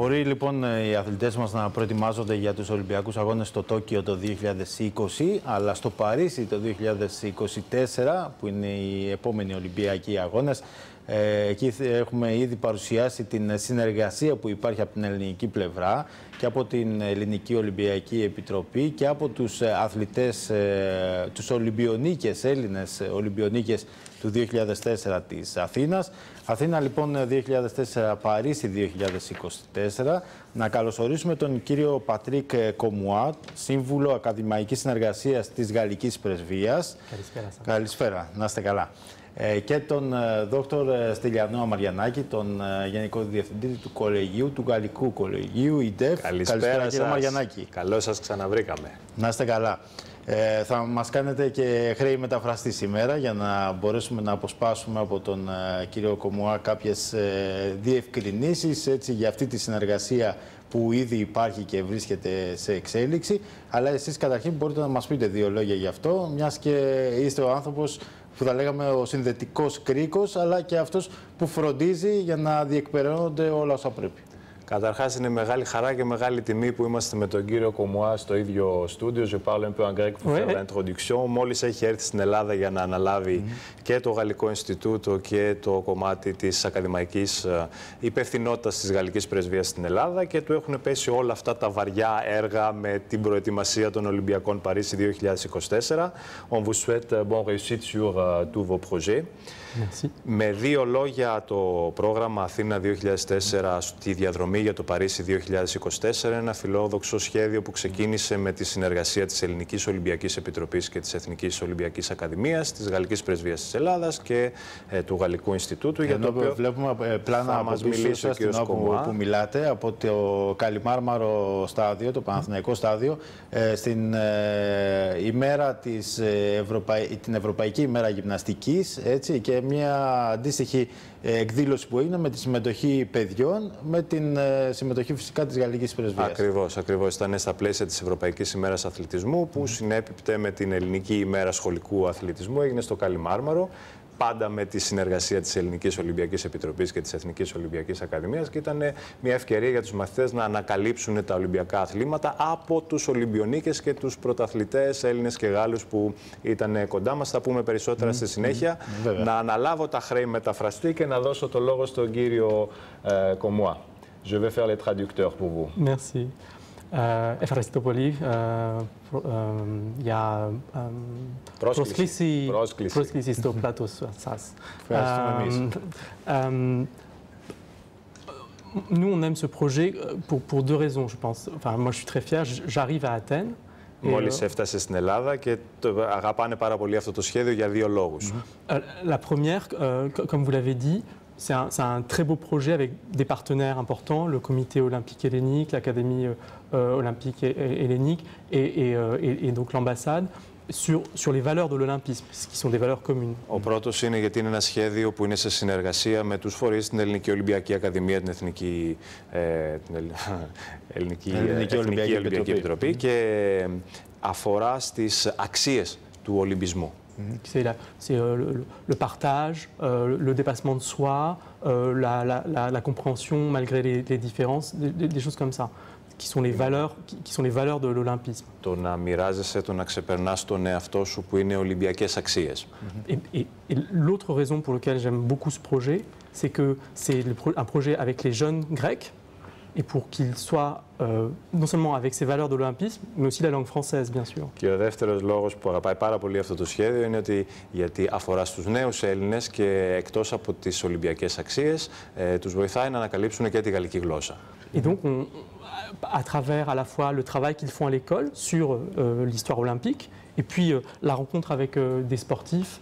Μπορεί λοιπόν οι αθλητές μας να προετοιμάζονται για τους Ολυμπιακούς Αγώνες στο Τόκιο το 2020, αλλά στο Παρίσι το 2024, που είναι οι επόμενοι Ολυμπιακοί Αγώνες, εκεί έχουμε ήδη παρουσιάσει την συνεργασία που υπάρχει από την ελληνική πλευρά και από την Ελληνική Ολυμπιακή Επιτροπή και από τους αθλητές, τους Ολυμπιονίκες, Έλληνες Ολυμπιονίκες του 2004 της Αθήνας. Αθήνα λοιπόν 2004, Παρίσι 2024. Να καλωσορίσουμε τον κύριο Πατρίκ Κομουά, Σύμβουλο Ακαδημαϊκής Συνεργασίας της Γαλλικής Πρεσβείας. Καλησπέρα σας. Καλησπέρα, να είστε καλά. Και τον Δόκτωρ Στυλιανό Αμαριανάκη, τον Γενικό Διευθυντή του Κολεγίου, του Γαλλικού Κολεγίου, ΙΔΕΦ. Καλησπέρα κύριε Αμαριανάκη. Καλώς σας ξαναβρήκαμε. Να είστε καλά. Θα μας κάνετε και χρέη μεταφραστή σήμερα για να μπορέσουμε να αποσπάσουμε από τον κύριο Κομουά κάποιες διευκρινήσεις για αυτή τη συνεργασία που ήδη υπάρχει και βρίσκεται σε εξέλιξη. Αλλά εσείς καταρχήν μπορείτε να μας πείτε δύο λόγια γι' αυτό, μιας και είστε ο άνθρωπος που θα λέγαμε ο συνδετικός κρίκος, αλλά και αυτός που φροντίζει για να διεκπεραιώνονται όλα όσα πρέπει. Καταρχάς, είναι μεγάλη χαρά και μεγάλη τιμή που είμαστε με τον κύριο Κομουά στο ίδιο στούντιο. Je parle un peu en grec pour faire l'introduction. Μόλις έχει έρθει στην Ελλάδα για να αναλάβει και το Γαλλικό Ινστιτούτο και το κομμάτι της ακαδημαϊκής υπευθυνότητας της Γαλλικής Πρεσβείας στην Ελλάδα και του έχουν πέσει όλα αυτά τα βαριά έργα με την προετοιμασία των Ολυμπιακών Παρίσι 2024. On vous souhaite bonne réussite sur tous vos projets. Merci. Με δύο λόγια, το πρόγραμμα Αθήνα 2004 στη διαδρομή για το Παρίσι 2024 είναι ένα φιλόδοξο σχέδιο που ξεκίνησε με τη συνεργασία της Ελληνικής Ολυμπιακής Επιτροπής και της Εθνικής Ολυμπιακής Ακαδημίας, της Γαλλικής Πρεσβείας της Ελλάδας και του Γαλλικού Ινστιτούτου. Για το οποίο βλέπουμε πλάνα από πίσω σας που μιλάτε, από το Καλιμάρμαρο στάδιο, το Παναθηναϊκό στάδιο, στην ημέρα της την Ευρωπαϊκή ημέρα γυμναστικής, έτσι, και μια αντίστοιχη εκδήλωση που είναι με τη συμμετοχή παιδιών, με την συμμετοχή φυσικά της Γαλλικής Πρεσβείας. Ακριβώς, ακριβώς. Ήταν στα πλαίσια της Ευρωπαϊκής ημέρας αθλητισμού που συνέπιπτε με την Ελληνική ημέρα σχολικού αθλητισμού. Έγινε στο Καλιμάρμαρο, πάντα με τη συνεργασία της Ελληνικής Ολυμπιακής Επιτροπής και της Εθνικής Ολυμπιακής Ακαδημίας, και ήταν μια ευκαιρία για τους μαθητές να ανακαλύψουν τα Ολυμπιακά αθλήματα από τους Ολυμπιονίκες και τους πρωταθλητές Έλληνες και Γάλλους που ήταν κοντά μας. Θα πούμε περισσότερα στη συνέχεια. Να αναλάβω τα χρέη μεταφραστή και να δώσω το λόγο στον κύριο Κομουά. Je vais faire les traducteurs pour vous. Merci. Ευχαριστώ πολύ για πρόσκληση στο πλάτο σας. Ευχαριστούμε εμείς. Nous, on aime ce projet pour deux raisons, je pense. Enfin, moi, je suis très fier. J'arrive à Athènes. Μόλις έφτασε στην Ελλάδα και αγαπάνε πάρα πολύ αυτό το σχέδιο για δύο λόγους. La première, comme vous l'avez dit, c'est un très beau projet avec des partenaires importants, le Comité olympique hellénique, l'Académie olympique hellénique et donc l'ambassade, sur les valeurs de l'olympisme, qui sont des valeurs communes. Ο πρώτος είναι γιατί είναι ένα σχέδιο που είναι σε συνεργασία με τους φορείς, την Ελληνική Ολυμπιακή Ακαδημία, την Ελληνική Ολυμπιακή Επιτροπή και αφορά στις αξίες του Ολυμπισμού. C'est le partage, le dépassement de soi, la compréhension malgré les différences, des choses comme ça, qui sont les valeurs de l'olympisme. Το να μοιράζεσαι, το να ξεπερνάς τον εαυτό σου, που είναι Ολυμπιακές αξίες. Et l'autre raison pour laquelle j'aime beaucoup ce projet, c'est que c'est un projet avec les jeunes grecs, et pour qu'ils soient non seulement avec ces valeurs de l'olympisme, mais aussi la langue française, bien sûr. Και ο δεύτερος λόγος που αγαπάει πάρα πολύ αυτό το σχέδιο είναι ότι γιατί αφορά στους νέους Έλληνες και εκτός από τις Ολυμπιακές αξίες, τους βοηθάει να ανακαλύψουν και τη γαλλική γλώσσα. Et donc, à travers à la fois le travail qu'ils font à l'école sur l'histoire olympique, et puis la rencontre avec des sportifs,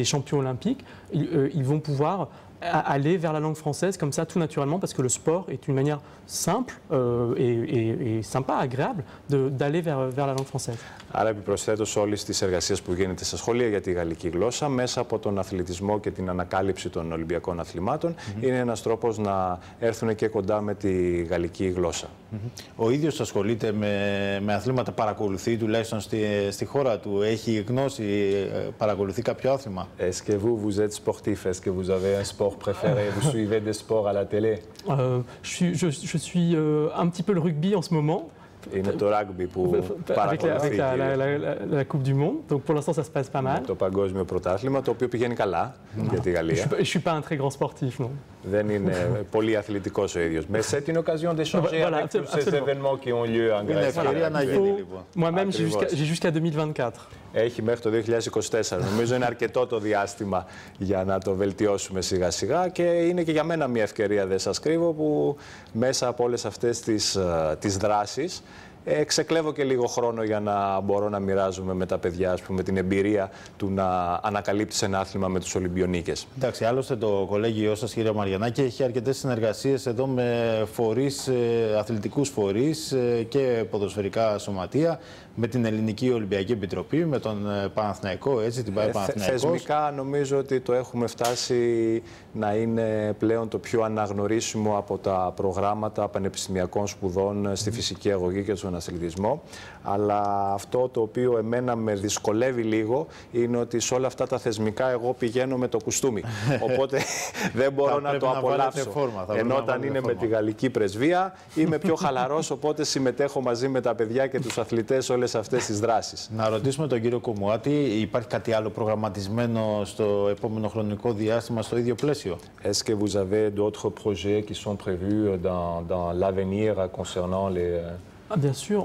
des champions olympiques, ils vont pouvoir aller vers la langue française comme ça tout naturellement, parce que le sport est une manière simple et sympa, agréable d'aller vers la langue française. Άρα επιπροσθέτω σε όλες τις εργασίες που γίνεται στα σχολεία για τη γαλλική γλώσσα, μέσα από τον αθλητισμό και την ανακάλυψη των Ολυμπιακών αθλημάτων, είναι ένας τρόπος να έρθουν και κοντά με τη γαλλική γλώσσα. Ο ίδιος ασχολείται με αθλήματα, παρακολουθεί τουλάχιστον στη χώρα του, έχει γνώση, παρακολουθεί κάποιο άθλημα? Est-ce que vous êtes sportif? Est-ce que vous avez un sport sports préférés? Vous suivez des sports à la télé? Je suis un petit peu le rugby en ce moment. Είναι το rugby που Avec παρακολουθεί. la Coupe du Monde. Donc pour l'instant, ça se passe pas mal. Το παγκόσμιο πρωτάθλημα, το οποίο πηγαίνει καλά για τη Γαλλία. Je suis pas un très grand sportif, non. Δεν είναι πολύ αθλητικός ο ίδιος. Mais c'est une occasion d'échanger Voilà, avec tous ces absolument. événements qui ont lieu en Είναι Grèce. ευκαιρία να γίνει λοιπόν. Moi-même, Ακριβώς. j'ai jusqu'à 2024. Έχει μέχρι το 2024. Νομίζω είναι αρκετό το διάστημα για να το βελτιώσουμε σιγά σιγά και είναι και για μένα μια ευκαιρία, δεν σας κρύβω, που μέσα από όλες αυτές τις δράσεις ξεκλέβω και λίγο χρόνο για να μπορώ να μοιράζομαι με τα παιδιά, ας πούμε, την εμπειρία του να ανακαλύπτεις ένα άθλημα με τους Ολυμπιονίκες. Εντάξει, άλλωστε το κολέγιό σας, κύριε Μαριανάκη, έχει αρκετές συνεργασίες εδώ με φορείς, αθλητικούς φορείς και ποδοσφαιρικά σωματεία, με την Ελληνική Ολυμπιακή Επιτροπή, με τον Παναθηναϊκό, έτσι, την ΠΑΕ Παναθηναϊκός. Θεσμικά νομίζω ότι το έχουμε φτάσει να είναι πλέον το πιο αναγνωρίσιμο από τα προγράμματα πανεπιστημιακών σπουδών στη φυσική αγωγή και στον αθλητισμό. Αλλά αυτό το οποίο εμένα με δυσκολεύει λίγο είναι ότι σε όλα αυτά τα θεσμικά εγώ πηγαίνω με το κουστούμι. Οπότε δεν μπορώ να το απολαύσω. Ενώ όταν είναι με τη γαλλική πρεσβεία είμαι πιο χαλαρός, οπότε συμμετέχω μαζί με τα παιδιά και τους αθλητές όλες αυτές τις δράσεις. Να ρωτήσουμε τον κύριο Κομουάτη, υπάρχει κάτι άλλο προγραμματισμένο στο επόμενο χρονικό διάστημα στο ίδιο πλαίσιο? Est-ce que vous avez d'autres projets qui sont prévus dans l'avenir concernant les... Bien sûr,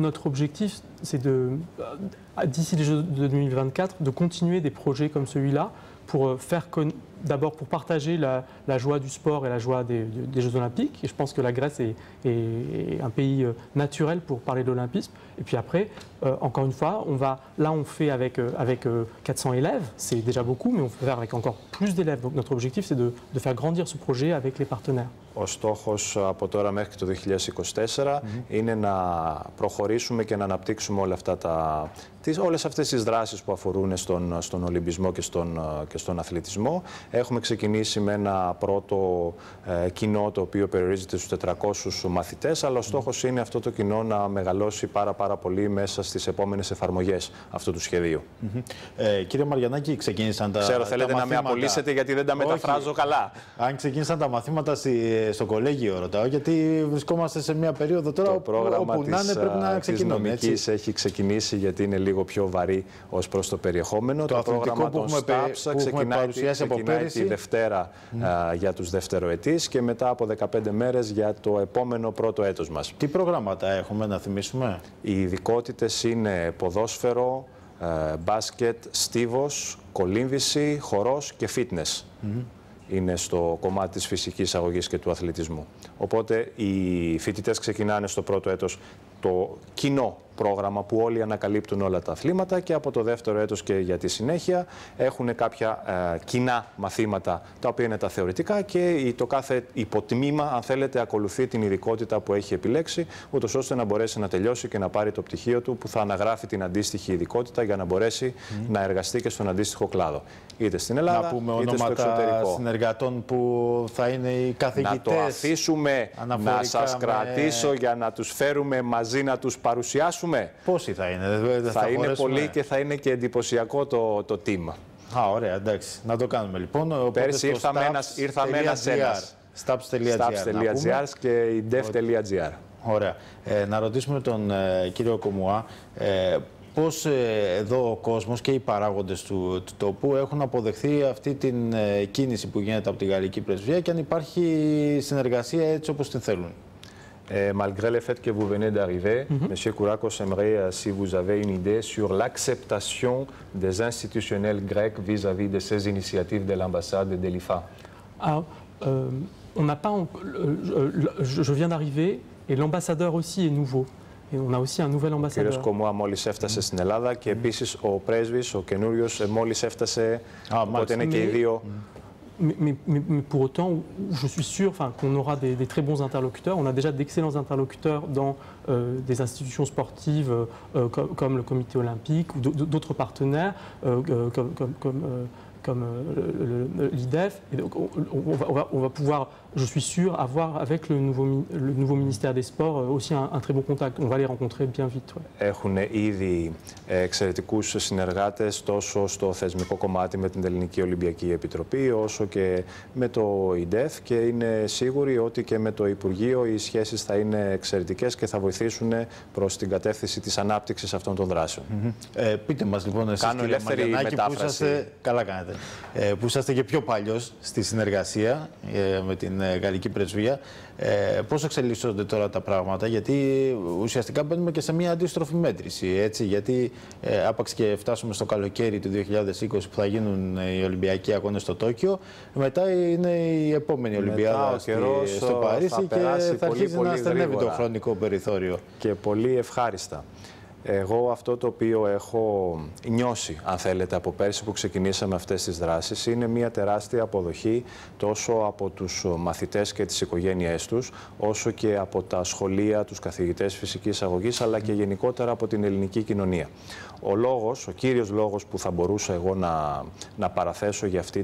notre objectif, c'est d'ici les Jeux de 2024, de continuer des projets comme celui-là pour faire d'abord pour partager la joie du sport et la joie des Jeux Olympiques. Et je pense que la Grèce est un pays naturel pour parler de l'olympisme. Et puis après, encore une fois, on fait avec 400 élèves, c'est déjà beaucoup, mais on peut faire avec encore plus d'élèves. Donc notre objectif, c'est de faire grandir ce projet avec les partenaires. Ο στόχος από τώρα μέχρι το 2024 είναι να προχωρήσουμε και να αναπτύξουμε όλες αυτές τις δράσεις που αφορούν στον Ολυμπισμό και στον αθλητισμό. Έχουμε ξεκινήσει με ένα πρώτο κοινό το οποίο περιορίζεται στους 400 μαθητές, αλλά ο στόχος είναι αυτό το κοινό να μεγαλώσει πάρα πολύ μέσα στις επόμενες εφαρμογές αυτού του σχεδίου. Κύριε Μαριανάκη, ξεκίνησαν τα Ξέρω, θέλετε μαθήματα... να με απολύσετε γιατί δεν τα μεταφράζω καλά. Αν ξεκίνησαν τα μαθήματα στο κολέγιο, ρωτάω, γιατί βρισκόμαστε σε μια περίοδο τώρα όπου να είναι πρέπει να ξεκινούν. Το νομικής έχει ξεκινήσει γιατί είναι λίγο πιο βαρύ ως προς το περιεχόμενο. Το πρόγραμμα των STAPS ξεκινάει τη Δευτέρα για τους δευτεροετής και μετά από 15 μέρες για το επόμενο πρώτο έτος μας. Τι προγράμματα έχουμε να θυμίσουμε? Οι ειδικότητες είναι ποδόσφαιρο, μπάσκετ, στίβος, κολύμβηση, χορός και fitness. Είναι στο κομμάτι της φυσικής αγωγής και του αθλητισμού. Οπότε οι φοιτητές ξεκινάνε στο πρώτο έτος το κοινό πρόγραμμα που όλοι ανακαλύπτουν όλα τα αθλήματα και από το δεύτερο έτος και για τη συνέχεια έχουν κάποια κοινά μαθήματα τα οποία είναι τα θεωρητικά και το κάθε υποτμήμα, αν θέλετε, ακολουθεί την ειδικότητα που έχει επιλέξει, ούτως ώστε να μπορέσει να τελειώσει και να πάρει το πτυχίο του που θα αναγράφει την αντίστοιχη ειδικότητα για να μπορέσει να εργαστεί και στον αντίστοιχο κλάδο. Είτε στην Ελλάδα, είτε στο εξωτερικό. Συνεργατών που θα είναι οι καθηγητές. Να το αφήσουμε να σας κρατήσω για να τους φέρουμε μαζί να τους παρουσιάσουμε. Πόσοι θα είναι? Θα είναι πολλοί και θα είναι και εντυπωσιακό το team. Ωραία, εντάξει. Να το κάνουμε λοιπόν. Πέρσι ήρθαμε ένας. Staps.gr και η def.gr. Ωραία. Να ρωτήσουμε τον κύριο Κομουά. Πώς εδώ ο κόσμος και οι παράγοντες του τόπου έχουν αποδεχθεί αυτή την κίνηση που γίνεται από τη Γαλλική Πρεσβεία και αν υπάρχει συνεργασία έτσι όπως την θέλουν? Malgré le fait que vous venez d'arriver, M. Kourakos aimerait, si vous avez une idée sur l'acceptation des institutionnels grecs vis-à-vis de ces initiatives de l'ambassade de l'IFA. On n'a pas. Je viens d'arriver et l'ambassadeur aussi est nouveau. Et on a aussi un nouvel ambassadeur. Ο κύριος Κομουά μόλις έφτασε στην Ελλάδα και επίσης ο πρέσβης, ο καινούριος, μόλις έφτασε, οπότε είναι και οι δύο. Mais pour autant, je suis sûr qu'on aura des très bons interlocuteurs. On a déjà d'excellents interlocuteurs dans des institutions sportives comme le Comité olympique ou d'autres partenaires comme comme l'IDEF. Et donc on va pouvoir, je suis sûr, avoir avec le nouveau ministère des Sports aussi un très bon contact. On va les rencontrer bien vite. Ouais. Έχουν ήδη εξαιρετικούς συνεργάτες τόσο στο θεσμικό κομμάτι με την Ελληνική Ολυμπιακή Επιτροπή όσο και με το ΙΔΕΦ και είναι σίγουροι ότι και με το Υπουργείο οι σχέσεις θα είναι εξαιρετικές και θα βοηθήσουν προς την κατεύθυνση της ανάπτυξης αυτών των δράσεων. Πείτε μας λοιπόν εσείς, κύριε Μαριανάκη, που είσαστε, καλά κάνετε, που είσαστε και πιο παλιός στη συνεργασία με την Γαλλική Πρεσβεία. Πώς εξελίσσονται τώρα τα πράγματα, γιατί ουσιαστικά μπαίνουμε και σε μια αντίστροφη μέτρηση, έτσι, γιατί άπαξ και φτάσουμε στο καλοκαίρι του 2020 που θα γίνουν οι Ολυμπιακοί Αγώνες στο Τόκιο, μετά είναι η επόμενη Ολυμπιάδα στο Παρίσι και θα αρχίσει να στενεύει το χρονικό περιθώριο. Και πολύ ευχάριστα. Εγώ αυτό το οποίο έχω νιώσει, αν θέλετε, από πέρσι που ξεκινήσαμε αυτές τις δράσεις, είναι μια τεράστια αποδοχή τόσο από τους μαθητές και τις οικογένειές τους, όσο και από τα σχολεία, τους καθηγητές φυσικής αγωγής, αλλά και γενικότερα από την ελληνική κοινωνία. Ο κύριος λόγος που θα μπορούσα εγώ να παραθέσω για αυτή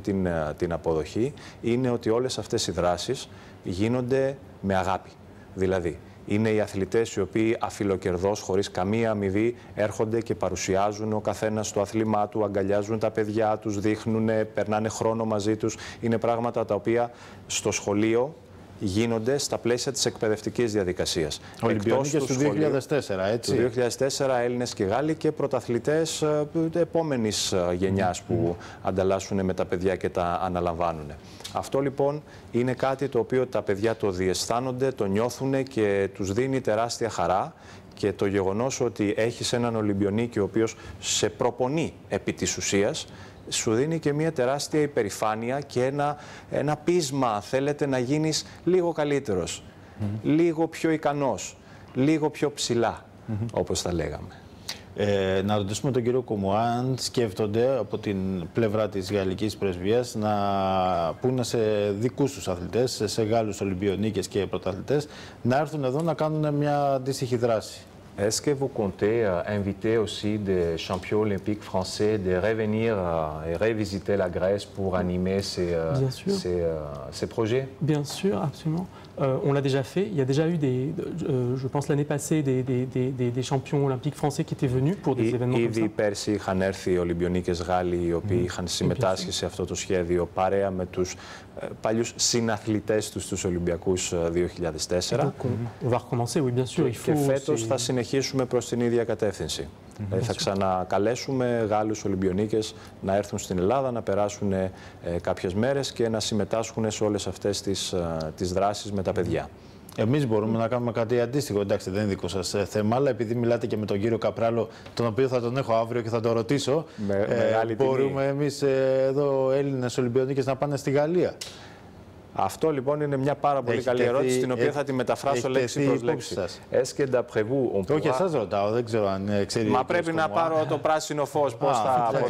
την αποδοχή είναι ότι όλες αυτές οι δράσεις γίνονται με αγάπη. Δηλαδή, είναι οι αθλητές οι οποίοι αφιλοκερδώς, χωρίς καμία αμοιβή, έρχονται και παρουσιάζουν ο καθένας το αθλήμά του, αγκαλιάζουν τα παιδιά τους, δείχνουν, περνάνε χρόνο μαζί τους. Είναι πράγματα τα οποία στο σχολείο γίνονται στα πλαίσια της εκπαιδευτικής διαδικασίας. Ολυμπιονίκες του 2004, έτσι. Το 2004 Έλληνες και Γάλλοι και πρωταθλητές επόμενης γενιάς που ανταλλάσσουν με τα παιδιά και τα αναλαμβάνουν. Αυτό λοιπόν είναι κάτι το οποίο τα παιδιά το διαισθάνονται, το νιώθουν και τους δίνει τεράστια χαρά. Και το γεγονός ότι έχεις έναν Ολυμπιονίκη ο οποίος σε προπονεί επί της ουσίας, σου δίνει και μια τεράστια υπερηφάνεια και ένα πείσμα, θέλετε, να γίνεις λίγο καλύτερος, λίγο πιο ικανός, λίγο πιο ψηλά, όπως τα λέγαμε. Να ρωτήσουμε τον κύριο Κουμού αν σκέφτονται από την πλευρά της Γαλλικής Πρεσβείας να πούνε σε δικούς τους αθλητές, σε Γάλλους Ολυμπιονίκες και πρωταθλητές, να έρθουν εδώ να κάνουν μια αντίστοιχη δράση. Est-ce que vous comptez inviter aussi des champions olympiques français de revenir et revisiter la Grèce pour animer ces projets? Bien sûr, absolument. On l'a déjà fait. Il y a déjà eu je pense l'année passée, des champions olympiques français qui étaient venus pour des événements comme ça. Ήδη πέρσι είχαν έρθει οι Ολυμπιονίκες Γάλλοι οι οποίοι είχαν συμμετάσχει σε αυτό το σχέδιο παρέα με τους παλιούς συναθλητές τους στους Ολυμπιακούς 2004. Donc, on va recommencer, oui, bien sûr. Και φέτος θα συνεχίσουμε προς την ίδια κατεύθυνση. Θα ξανακαλέσουμε Γάλλους Ολυμπιονίκες να έρθουν στην Ελλάδα, να περάσουν κάποιες μέρες και να συμμετάσχουν σε όλες αυτές τις δράσεις με τα παιδιά. Εμείς μπορούμε να κάνουμε κάτι αντίστοιχο, εντάξει, δεν είναι δικό σας θέμα, αλλά επειδή μιλάτε και με τον κύριο Καπράλο, τον οποίο θα τον έχω αύριο και θα τον ρωτήσω, μπορούμε εμείς εδώ Έλληνες Ολυμπιονίκες να πάνε στη Γαλλία? Αυτό λοιπόν είναι μια πάρα πολύ καλή ερώτηση, την οποία θα τη μεταφράσω λέξη προς λέξη. Est-ce que d'après vous, on pourra... Όχι, εσάς ρωτάω, δεν ξέρω αν ξέρει. Μα πρέπει να πάρω το πράσινο φως, πώς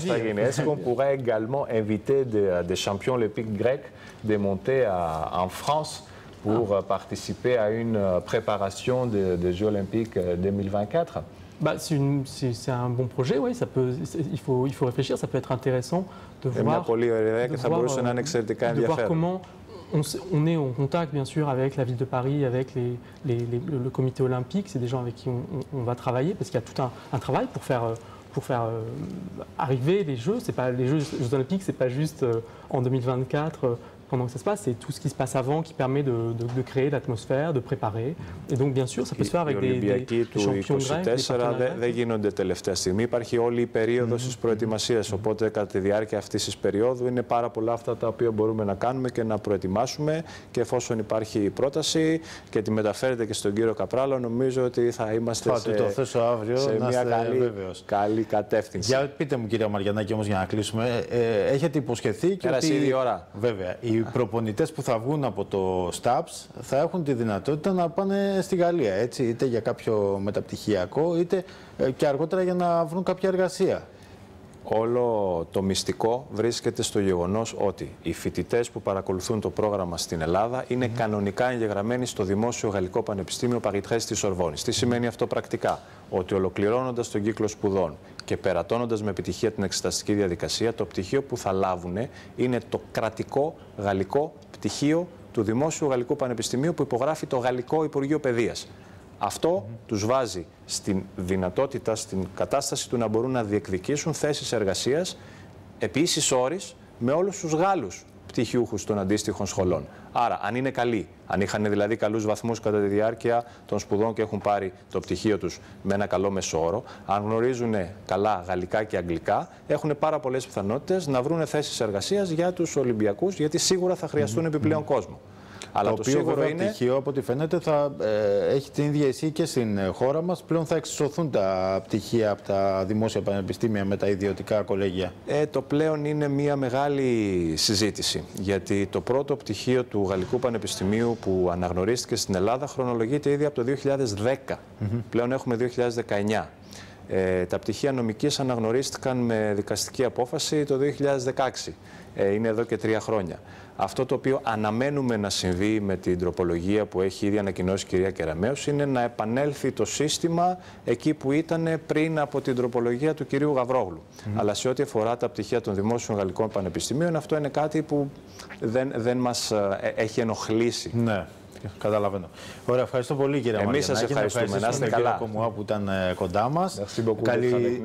θα γίνει. Est-ce qu'on pourrait également inviter des champions olympiques grecs de monter en France pour participer à une préparation des Jeux olympiques 2024? Bah, c'est un bon projet, oui. Il faut réfléchir, ça peut être intéressant de voir. Μια πολύ ωραία ιδέα και θα μπορούσε να είναι εξαιρετικά ενδιαφέρον. On est en contact, bien sûr, avec la ville de Paris, avec le comité olympique. C'est des gens avec qui on va travailler, parce qu'il y a tout un travail pour faire arriver les Jeux. Les Jeux olympiques, c'est pas juste en 2024. Pendant que ça se passe, c'est tout ce qui se passe avant qui permet de créer l'atmosphère, de préparer. Et donc, bien sûr, ça peut se faire avec des champions grecs. Δεν γίνονται τελευταία στιγμή. Υπάρχει όλη η περίοδος της προετοιμασίας. Οπότε, κατά τη διάρκεια αυτής της περίοδου, είναι πάρα πολλά αυτά τα οποία μπορούμε να κάνουμε και να προετοιμάσουμε. Και εφόσον υπάρχει πρόταση και τη μεταφέρετε και στον κύριο Καπράλο, νομίζω ότι θα είμαστε σε μια καλή κατεύθυνση. Για πείτε μου, κύριε Μαριανάκη, όμως, για να κλείσουμε, έχετε υποσχεθεί και ότι... ήδη ώρα. Βέβαια, οι προπονητές που θα βγουν από το ΣΤΑΠΣ θα έχουν τη δυνατότητα να πάνε στη Γαλλία, έτσι, είτε για κάποιο μεταπτυχιακό, είτε και αργότερα για να βρουν κάποια εργασία. Όλο το μυστικό βρίσκεται στο γεγονός ότι οι φοιτητές που παρακολουθούν το πρόγραμμα στην Ελλάδα είναι κανονικά εγγεγραμμένοι στο Δημόσιο Γαλλικό Πανεπιστήμιο Παριτρές της Σορβόνης. Τι σημαίνει αυτό πρακτικά? Ότι ολοκληρώνοντας τον κύκλο σπουδών και περατώνοντας με επιτυχία την εξεταστική διαδικασία, το πτυχίο που θα λάβουν είναι το κρατικό γαλλικό πτυχίο του Δημόσιου Γαλλικού Πανεπιστημίου που υπογράφει το Γαλλικό Υπουργείο Παιδείας. Αυτό τους βάζει στην δυνατότητα, στην κατάσταση του να μπορούν να διεκδικήσουν θέσεις εργασίας επί ίσης όρης με όλους τους Γάλλους πτυχιούχους των αντίστοιχων σχολών. Άρα, αν είναι καλοί, αν είχαν δηλαδή καλούς βαθμούς κατά τη διάρκεια των σπουδών και έχουν πάρει το πτυχίο τους με ένα καλό μεσόωρο, αν γνωρίζουν καλά γαλλικά και αγγλικά, έχουν πάρα πολλές πιθανότητες να βρουν θέσεις εργασίας για τους Ολυμπιακούς, γιατί σίγουρα θα χρειαστούν επιπλέον κόσμο. Αλλά το οποίο βέβαια πτυχίο, από ό,τι φαίνεται, θα έχει την ίδια ισχύ και στην χώρα μας. Πλέον θα εξισωθούν τα πτυχία από τα δημόσια πανεπιστήμια με τα ιδιωτικά κολέγια. Το πλέον είναι μια μεγάλη συζήτηση. Γιατί το πρώτο πτυχίο του Γαλλικού Πανεπιστημίου που αναγνωρίστηκε στην Ελλάδα χρονολογείται ήδη από το 2010. Πλέον έχουμε 2019. Τα πτυχία νομικής αναγνωρίστηκαν με δικαστική απόφαση το 2016. Είναι εδώ και 3 χρόνια. Αυτό το οποίο αναμένουμε να συμβεί με την τροπολογία που έχει ήδη ανακοινώσει η κυρία Κεραμέως είναι να επανέλθει το σύστημα εκεί που ήταν πριν από την τροπολογία του κυρίου Γαβρόγλου. Αλλά σε ό,τι αφορά τα πτυχία των δημόσιων γαλλικών πανεπιστημίων, αυτό είναι κάτι που δεν μας έχει ενοχλήσει. Ναι. Καταλαβαίνω. Ωραία, ευχαριστώ πολύ κύριε Μαριανάκη. Εμείς σας ευχαριστούμε. Να είστε καλά. Κομμουά που ήταν κοντά μας.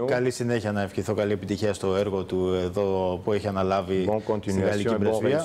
Καλή συνέχεια να ευχηθώ, καλή επιτυχία στο έργο του εδώ που έχει αναλάβει στην Γαλλική Πρεσβεία.